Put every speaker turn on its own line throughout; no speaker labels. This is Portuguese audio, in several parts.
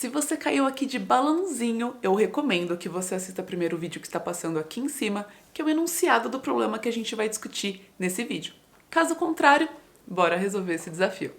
Se você caiu aqui de balãozinho, eu recomendo que você assista primeiro o vídeo que está passando aqui em cima, que é o enunciado do problema que a gente vai discutir nesse vídeo. Caso contrário, bora resolver esse desafio.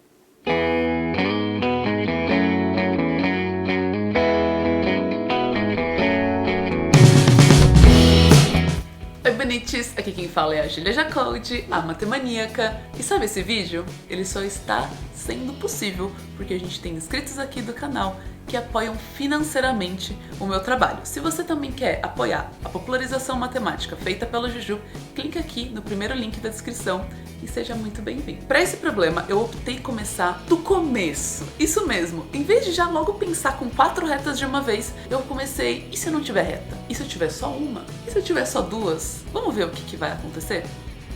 Oi bonites, aqui quem fala é a Julia Jacoldi, a matemaníaca. E sabe esse vídeo? Ele só está sendo possível porque a gente tem inscritos aqui do canal que apoiam financeiramente o meu trabalho. Se você também quer apoiar a popularização matemática feita pelo Juju, clique aqui no primeiro link da descrição e seja muito bem-vindo. Para esse problema, eu optei começar do começo. Isso mesmo, em vez de já logo pensar com 4 retas de uma vez, eu comecei, e se eu não tiver reta? E se eu tiver só uma? E se eu tiver só duas? Vamos ver o que vai acontecer?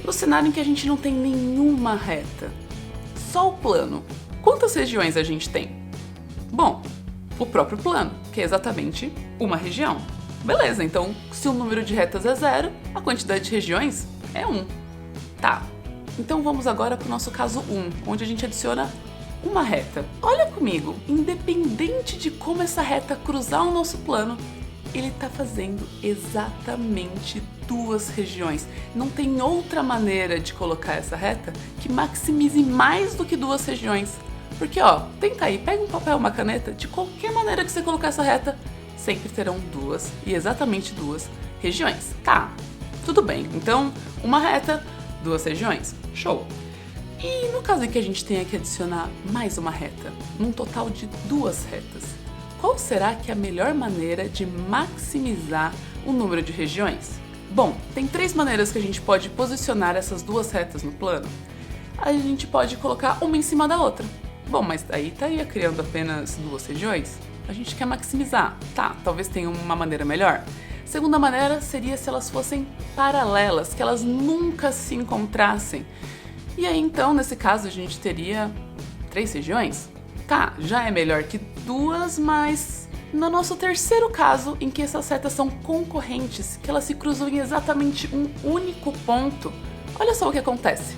No cenário em que a gente não tem nenhuma reta, só o plano, quantas regiões a gente tem? Bom, o próprio plano, que é exatamente uma região. Beleza, então se o número de retas é 0, a quantidade de regiões é 1. Tá, então vamos agora para o nosso caso 1, onde a gente adiciona uma reta. Olha comigo, independente de como essa reta cruzar o nosso plano, ele está fazendo exatamente 2 regiões. Não tem outra maneira de colocar essa reta que maximize mais do que 2 regiões. Porque ó, tenta aí, pega um papel, uma caneta, de qualquer maneira que você colocar essa reta, sempre terão 2, e exatamente 2 regiões. Tá, tudo bem, então uma reta, 2 regiões, show. E no caso em que a gente tenha que adicionar mais uma reta, num total de 2 retas, qual será que é a melhor maneira de maximizar o número de regiões? Bom, tem 3 maneiras que a gente pode posicionar essas 2 retas no plano. A gente pode colocar uma em cima da outra. Bom, mas aí estaria criando apenas 2 regiões? A gente quer maximizar. Tá, talvez tenha uma maneira melhor. Segunda maneira seria se elas fossem paralelas, que elas nunca se encontrassem. E aí então, nesse caso, a gente teria 3 regiões? Tá, já é melhor que 2, mas no nosso terceiro caso, em que essas retas são concorrentes, que elas se cruzam em exatamente um único ponto, olha só o que acontece.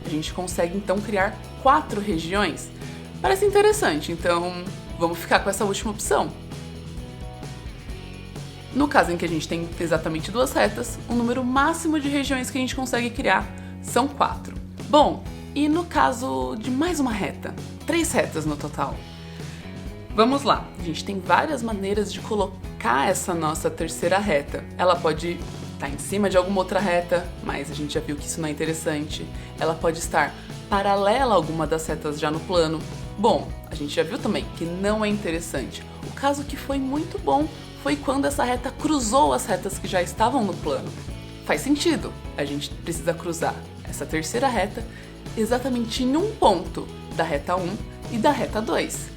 A gente consegue então criar 4 regiões. Parece interessante, então vamos ficar com essa última opção. No caso em que a gente tem exatamente 2 retas, o número máximo de regiões que a gente consegue criar são 4. Bom, e no caso de mais uma reta, 3 retas no total. Vamos lá, a gente tem várias maneiras de colocar essa nossa terceira reta. Ela pode estar em cima de alguma outra reta, mas a gente já viu que isso não é interessante. Ela pode estar paralela a alguma das retas já no plano. Bom, a gente já viu também que não é interessante. O caso que foi muito bom foi quando essa reta cruzou as retas que já estavam no plano. Faz sentido, a gente precisa cruzar essa terceira reta exatamente em um ponto da reta 1 e da reta 2.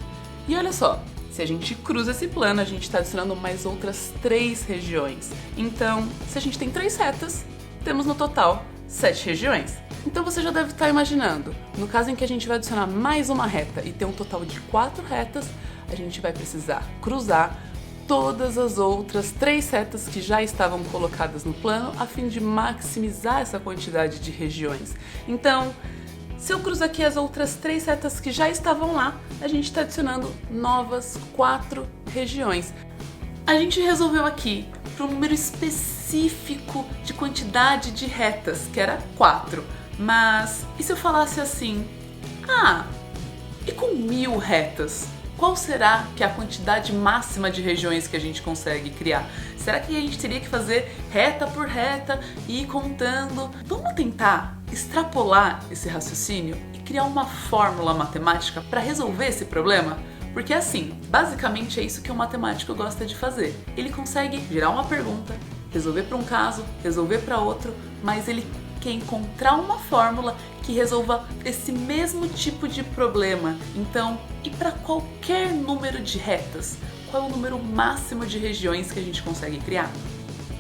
E olha só, se a gente cruza esse plano, a gente está adicionando mais outras 3 regiões. Então, se a gente tem 3 retas, temos no total 7 regiões. Então você já deve estar imaginando, no caso em que a gente vai adicionar mais uma reta e ter um total de 4 retas, a gente vai precisar cruzar todas as outras 3 retas que já estavam colocadas no plano a fim de maximizar essa quantidade de regiões. Então, se eu cruzo aqui as outras 3 retas que já estavam lá, a gente está adicionando novas 4 regiões. A gente resolveu aqui para um número específico de quantidade de retas, que era 4. Mas e se eu falasse assim, e com 1000 retas? Qual será que é a quantidade máxima de regiões que a gente consegue criar? Será que a gente teria que fazer reta por reta e ir contando? Vamos tentar extrapolar esse raciocínio e criar uma fórmula matemática para resolver esse problema? Porque assim, basicamente é isso que o matemático gosta de fazer. Ele consegue gerar uma pergunta, resolver para um caso, resolver para outro, mas ele quer encontrar uma fórmula que resolva esse mesmo tipo de problema. Então, e para qualquer número de retas, qual é o número máximo de regiões que a gente consegue criar?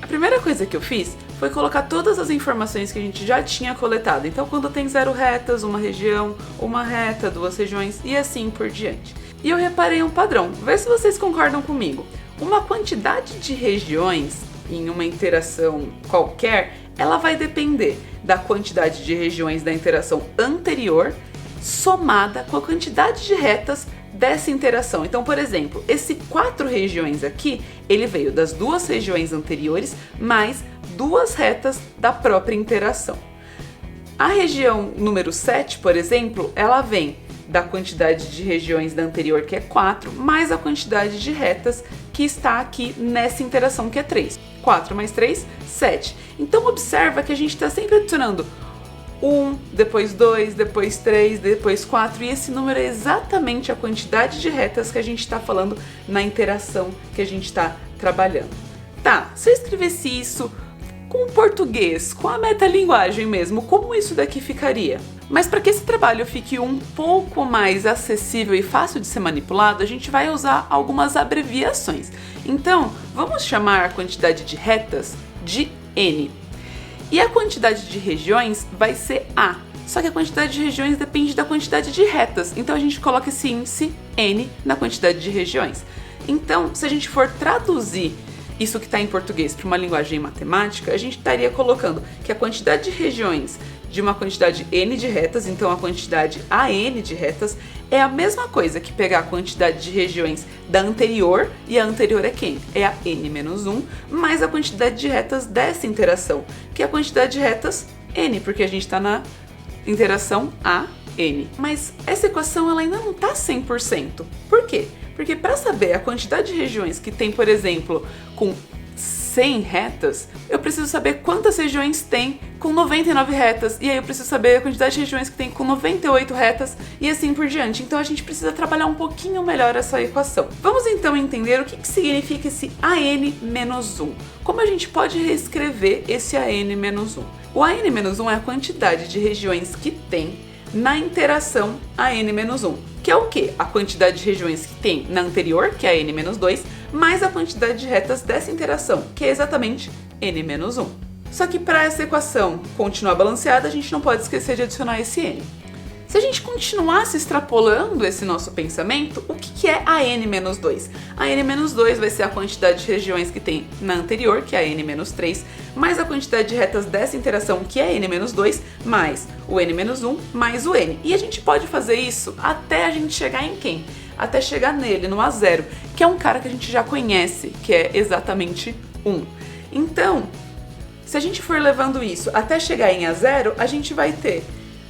A primeira coisa que eu fiz foi colocar todas as informações que a gente já tinha coletado. Então, quando tem 0 retas, uma região, uma reta, 2 regiões e assim por diante. E eu reparei um padrão, vê se vocês concordam comigo. Uma quantidade de regiões em uma interação qualquer, ela vai depender da quantidade de regiões da interação anterior somada com a quantidade de retas dessa interação. Então, por exemplo, esse 4 regiões aqui, ele veio das 2 regiões anteriores mais 2 retas da própria interação. A região número 7, por exemplo, ela vem da quantidade de regiões da anterior, que é 4, mais a quantidade de retas que está aqui nessa interação, que é 3. 4 mais 3, 7. Então, observa que a gente está sempre adicionando 1, depois 2, depois 3, depois 4, e esse número é exatamente a quantidade de retas que a gente está falando na interação que a gente está trabalhando. Tá, se eu escrevesse isso com o português, com a metalinguagem mesmo, como isso daqui ficaria? Mas para que esse trabalho fique um pouco mais acessível e fácil de ser manipulado, a gente vai usar algumas abreviações. Então, vamos chamar a quantidade de retas de N. E a quantidade de regiões vai ser A. Só que a quantidade de regiões depende da quantidade de retas. Então a gente coloca esse índice N na quantidade de regiões. Então, se a gente for traduzir isso que está em português para uma linguagem matemática, a gente estaria colocando que a quantidade de regiões de uma quantidade N de retas, então a quantidade AN de retas, é a mesma coisa que pegar a quantidade de regiões da anterior, e a anterior é quem? É a N menos 1, mais a quantidade de retas dessa interação, que é a quantidade de retas N, porque a gente está na interação AN. Mas essa equação ela ainda não está 100%. Por quê? Porque para saber a quantidade de regiões que tem, por exemplo, com 100 retas, eu preciso saber quantas regiões tem com 99 retas, e aí eu preciso saber a quantidade de regiões que tem com 98 retas, e assim por diante. Então a gente precisa trabalhar um pouquinho melhor essa equação. Vamos então entender o que significa esse AN menos 1. Como a gente pode reescrever esse AN menos 1? O AN menos 1 é a quantidade de regiões que tem na interação AN-1, que é o quê? A quantidade de regiões que tem na anterior, que é a N-2, mais a quantidade de retas dessa interação, que é exatamente N-1. Só que para essa equação continuar balanceada, a gente não pode esquecer de adicionar esse N. Se a gente continuasse extrapolando esse nosso pensamento, o que é a N-2? A N-2 vai ser a quantidade de regiões que tem na anterior, que é a N-3, mais a quantidade de retas dessa interação, que é N-2, mais o N-1, mais o N. E a gente pode fazer isso até a gente chegar em quem? Até chegar nele, no A0, que é um cara que a gente já conhece, que é exatamente 1. Então, se a gente for levando isso até chegar em A0, a gente vai ter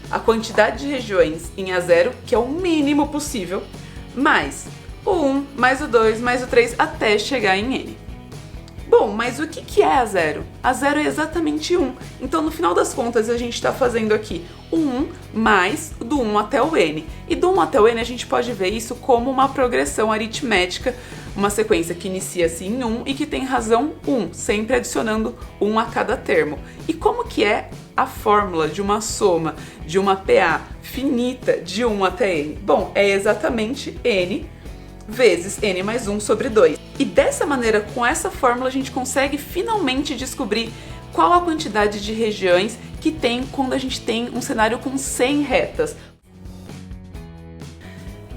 a quantidade de regiões em A0, que é o mínimo possível, mais o 1, mais o 2, mais o 3, até chegar em N. Bom, mas o que é A0? A0 é exatamente 1. Então, no final das contas, a gente está fazendo aqui o 1 mais do 1 até o N. E do 1 até o N, a gente pode ver isso como uma progressão aritmética, uma sequência que inicia-se em 1 e que tem razão 1, sempre adicionando 1 a cada termo. E como que é a fórmula de uma soma de uma PA finita de 1 até N? Bom, é exatamente N vezes N mais 1 sobre 2. E dessa maneira, com essa fórmula, a gente consegue finalmente descobrir qual a quantidade de regiões que tem quando a gente tem um cenário com 100 retas.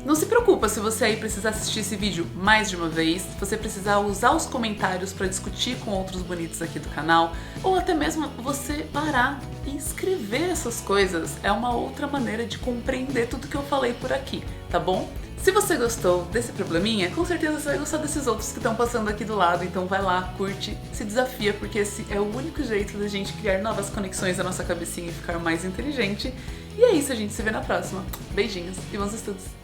Não se preocupa se você aí precisar assistir esse vídeo mais de uma vez, se você precisar usar os comentários para discutir com outros bonitos aqui do canal, ou até mesmo você parar e escrever essas coisas. É uma outra maneira de compreender tudo que eu falei por aqui, tá bom? Se você gostou desse probleminha, com certeza você vai gostar desses outros que estão passando aqui do lado, então vai lá, curte, se desafia, porque esse é o único jeito da gente criar novas conexões na nossa cabecinha e ficar mais inteligente. E é isso, a gente se vê na próxima. Beijinhos e bons estudos!